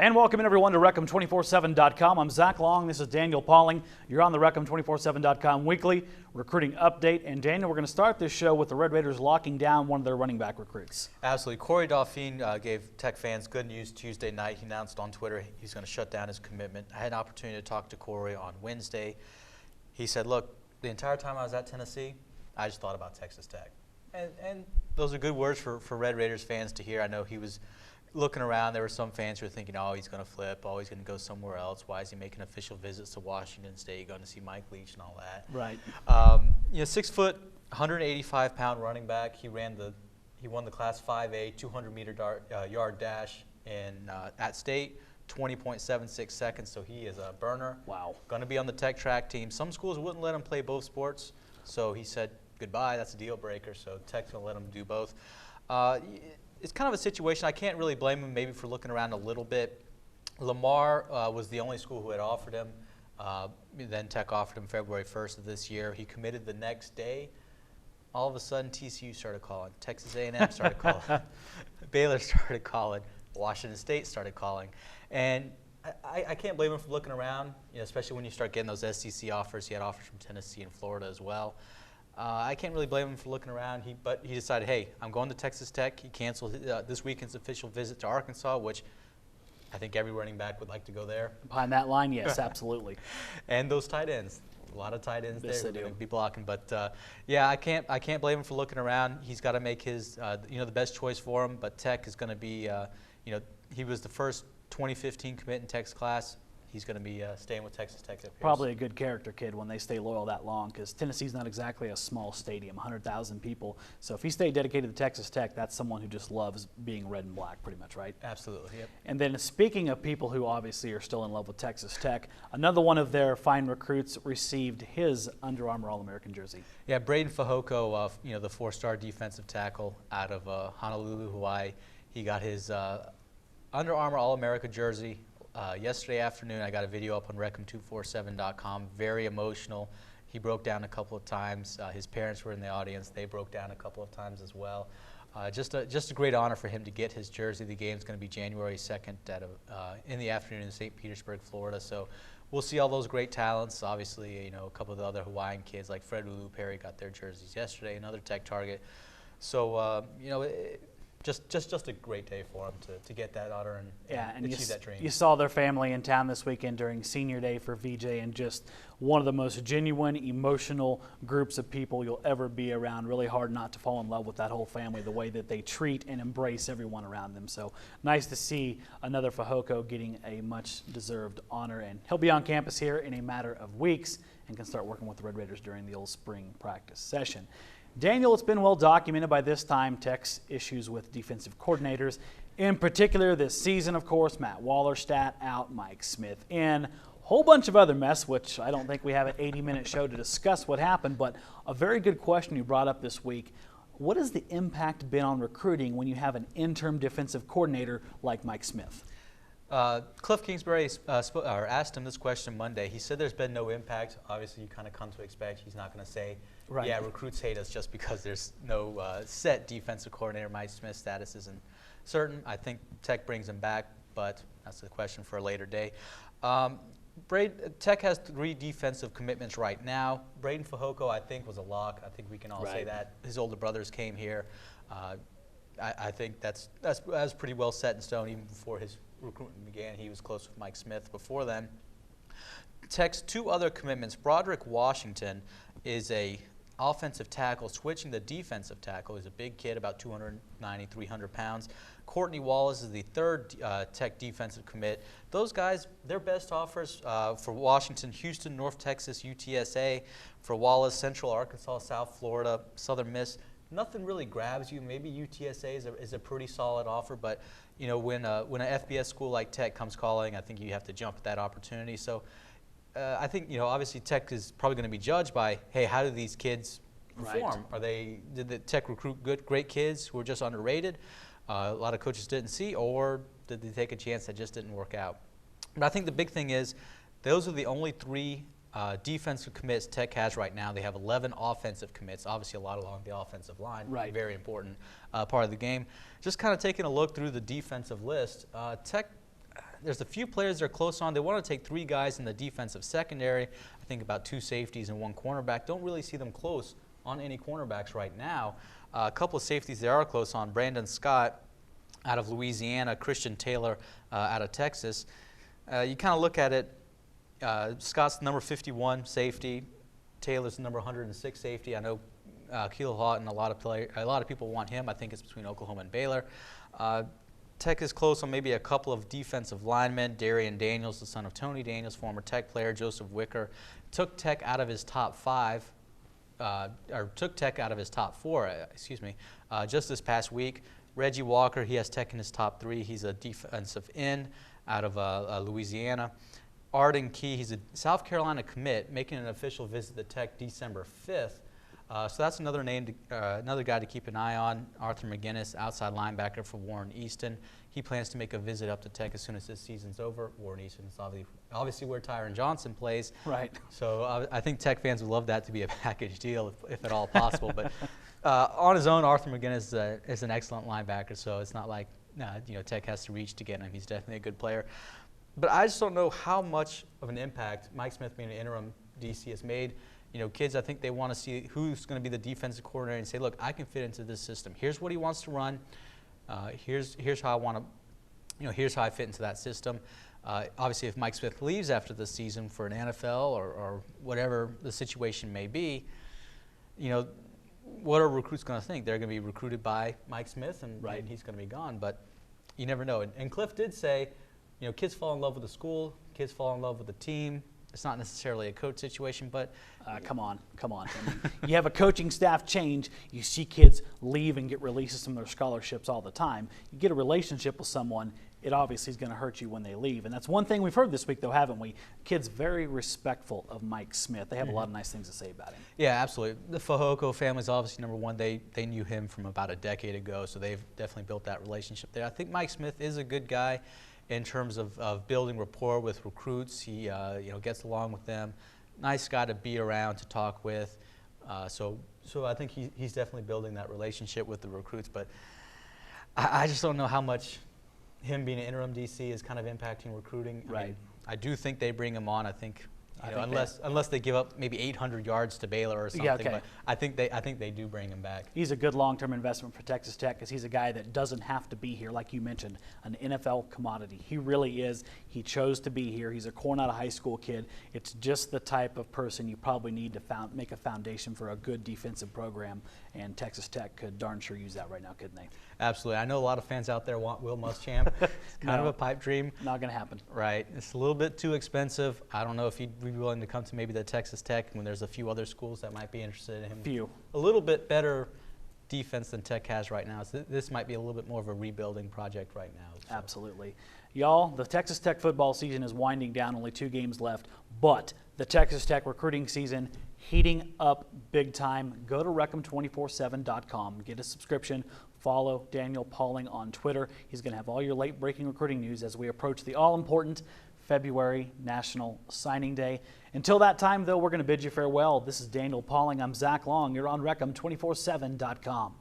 And welcome in everyone to Recom247.com. I'm Zach Long. This is Daniel Pauling. You're on the Recom247.com weekly recruiting update. And Daniel, we're going to start this show with the Red Raiders locking down one of their running back recruits. Absolutely. Corey Dauphine gave Tech fans good news Tuesday night. He announced on Twitter he's going to shut down his commitment. I had an opportunity to talk to Corey on Wednesday. He said, look, the entire time I was at Tennessee, I just thought about Texas Tech. And those are good words for Red Raiders fans to hear. I know he was looking around. There were some fans who were thinking, oh, he's going to flip. Oh, he's going to go somewhere else. Why is he making official visits to Washington State, going to see Mike Leach and all that? Right. 6 foot, 185-pound running back. He won the Class 5A 200-meter yard dash at State, 20.76 seconds. So he is a burner. Wow. Going to be on the Tech track team. Some schools wouldn't let him play both sports, so he said goodbye. That's a deal breaker. So Tech's going to let him do both. It's kind of a situation. I can't really blame him maybe for looking around a little bit. Lamar was the only school who had offered him. Then Tech offered him February 1st of this year. He committed the next day. All of a sudden, TCU started calling. Texas A&M started calling. Baylor started calling. Washington State started calling. And I can't blame him for looking around, especially when you start getting those SEC offers. He had offers from Tennessee and Florida as well. I can't really blame him for looking around, but he decided, hey, I'm going to Texas Tech. He canceled this weekend's official visit to Arkansas, which I think every running back would like to go there. Behind that line, yes, absolutely. And those tight ends, a lot of tight ends yes, there they going to do. be blocking. But yeah, I can't blame him for looking around. He's got to make his the best choice for him. But Tech is going to be he was the first 2015 commit in Tech's class. He's going to be staying with Texas Tech. Probably a good character kid when they stay loyal that long, because Tennessee's not exactly a small stadium, 100,000 people. So if he stayed dedicated to Texas Tech, that's someone who just loves being red and black pretty much, right? Absolutely, yep. And then speaking of people who obviously are still in love with Texas Tech, another one of their fine recruits received his Under Armour All-American jersey. Yeah, Braden Fehoko, the 4-star defensive tackle out of Honolulu, Hawaii. He got his Under Armour All-America jersey. Yesterday afternoon, I got a video up on Recom247.com. Very emotional. He broke down a couple of times. His parents were in the audience. They broke down a couple of times as well. Just a great honor for him to get his jersey. The game's going to be January 2nd in the afternoon in St. Petersburg, Florida. So we'll see all those great talents. Obviously, a couple of the other Hawaiian kids like Fred Ulu Perry got their jerseys yesterday, another Tech target. So, Just a great day for him to get that honor and achieve that dream. You saw their family in town this weekend during Senior Day for VJ, and just one of the most genuine, emotional groups of people you'll ever be around. Really hard not to fall in love with that whole family, the way that they treat and embrace everyone around them. So nice to see another Fehoko getting a much-deserved honor, and he'll be on campus here in a matter of weeks and can start working with the Red Raiders during the old spring practice session. Daniel, it's been well documented by this time Tech's issues with defensive coordinators. In particular this season, of course, Matt Wallerstadt out, Mike Smith in, whole bunch of other mess, which I don't think we have an 80-minute show to discuss what happened, but a very good question you brought up this week. What has the impact been on recruiting when you have an interim defensive coordinator like Mike Smith? Cliff Kingsbury asked him this question Monday. He said there's been no impact. Obviously, you kind of come to expect he's not going to say, right, yeah, recruits hate us just because there's no set defensive coordinator. Mike Smith's status isn't certain. I think Tech brings him back, but that's a question for a later day. Tech has 3 defensive commitments right now. Braden Fehoko, I think, was a lock. I think we can all say that. His older brothers came here. I think that's pretty well set in stone even before his recruitment began. He was close with Mike Smith before then. Tech's 2 other commitments. Broderick Washington is a offensive tackle switching to defensive tackle. He's a big kid, about 290, 300 pounds. Courtney Wallace is the 3rd Tech defensive commit. Those guys, their best offers for Washington: Houston, North Texas, UTSA. For Wallace, Central Arkansas, South Florida, Southern Miss. Nothing really grabs you. Maybe UTSA is a pretty solid offer, but when an FBS school like Tech comes calling, I think you have to jump at that opportunity. So I think obviously Tech is probably going to be judged by, hey, how do these kids perform? Right. Did the Tech recruit great kids who were just underrated? A lot of coaches didn't see, or did they take a chance that just didn't work out? But I think the big thing is those are the only 3 defensive commits Tech has right now. They have 11 offensive commits, obviously a lot along the offensive line, right. Very important part of the game. Just kind of taking a look through the defensive list, Tech there's a few players they're close on. They want to take 3 guys in the defensive secondary. I think about 2 safeties and 1 cornerback. Don't really see them close on any cornerbacks right now. A couple of safeties they are close on. Brandon Scott out of Louisiana, Christian Taylor out of Texas. You kind of look at it, Scott's number 51 safety, Taylor's number 106 safety. I know Keel Houghton, a lot of people want him. I think it's between Oklahoma and Baylor. Tech is close on maybe a couple of defensive linemen. Darian Daniels, the son of Tony Daniels, former Tech player. Joseph Wicker took Tech out of his top 5, or took Tech out of his top 4, just this past week. Reggie Walker, he has Tech in his top 3. He's a defensive end out of Louisiana. Arden Key, he's a South Carolina commit, making an official visit to Tech December 5th. So that's another name, another guy to keep an eye on. Arthur McGinnis, outside linebacker for Warren Easton. He plans to make a visit up to Tech as soon as this season's over. Warren Easton is obviously where Tyron Johnson plays. Right. So I think Tech fans would love that to be a package deal if at all possible. But on his own, Arthur McGinnis is an excellent linebacker, so it's not like Tech has to reach to get him. He's definitely a good player. But I just don't know how much of an impact Mike Smith being an interim DC has made. Kids, I think they want to see who's going to be the defensive coordinator and say, look, I can fit into this system. Here's what he wants to run. Here's how I want to, here's how I fit into that system. Obviously, if Mike Smith leaves after this season for an NFL or whatever the situation may be, what are recruits going to think? They're going to be recruited by Mike Smith, and he's going to be gone. But you never know. And Cliff did say, kids fall in love with the school, kids fall in love with the team. It's not necessarily a coach situation, but come on. I mean, you have a coaching staff change. You see kids leave and get releases from their scholarships all the time. You get a relationship with someone, it obviously is going to hurt you when they leave. And that's one thing we've heard this week, though, haven't we? Kids very respectful of Mike Smith. They have a lot of nice things to say about him. Yeah, absolutely. The Fehoko family is obviously number one. They knew him from about a decade ago, so they've definitely built that relationship there. I think Mike Smith is a good guy in terms of building rapport with recruits. He gets along with them. Nice guy to be around, to talk with. So I think he's definitely building that relationship with the recruits. But I just don't know how much him being an interim DC is kind of impacting recruiting. Right. I mean, I do think they bring him on. I think unless they give up maybe 800 yards to Baylor or something. Yeah, okay. But I think they do bring him back. He's a good long-term investment for Texas Tech because he's a guy that doesn't have to be here, like you mentioned, an NFL commodity. He really is. He chose to be here. He's a Coronado High School kid. It's just the type of person you probably need to make a foundation for a good defensive program, and Texas Tech could darn sure use that right now, couldn't they? Absolutely. I know a lot of fans out there want Will Muschamp. It's kind of a pipe dream. Not going to happen. Right. It's a little bit too expensive. I don't know if he'd be willing to come to maybe the Texas Tech when there's a few other schools that might be interested in him. Few. A little bit better defense than Tech has right now. So this might be a little bit more of a rebuilding project right now. So. Absolutely. Y'all, the Texas Tech football season is winding down, only 2 games left, but the Texas Tech recruiting season heating up big time. Go to Reckham247.com, get a subscription, follow Daniel Pauling on Twitter. He's going to have all your late-breaking recruiting news as we approach the all-important February National Signing Day. Until that time, though, we're going to bid you farewell. This is Daniel Pauling. I'm Zach Long. You're on Reckham247.com.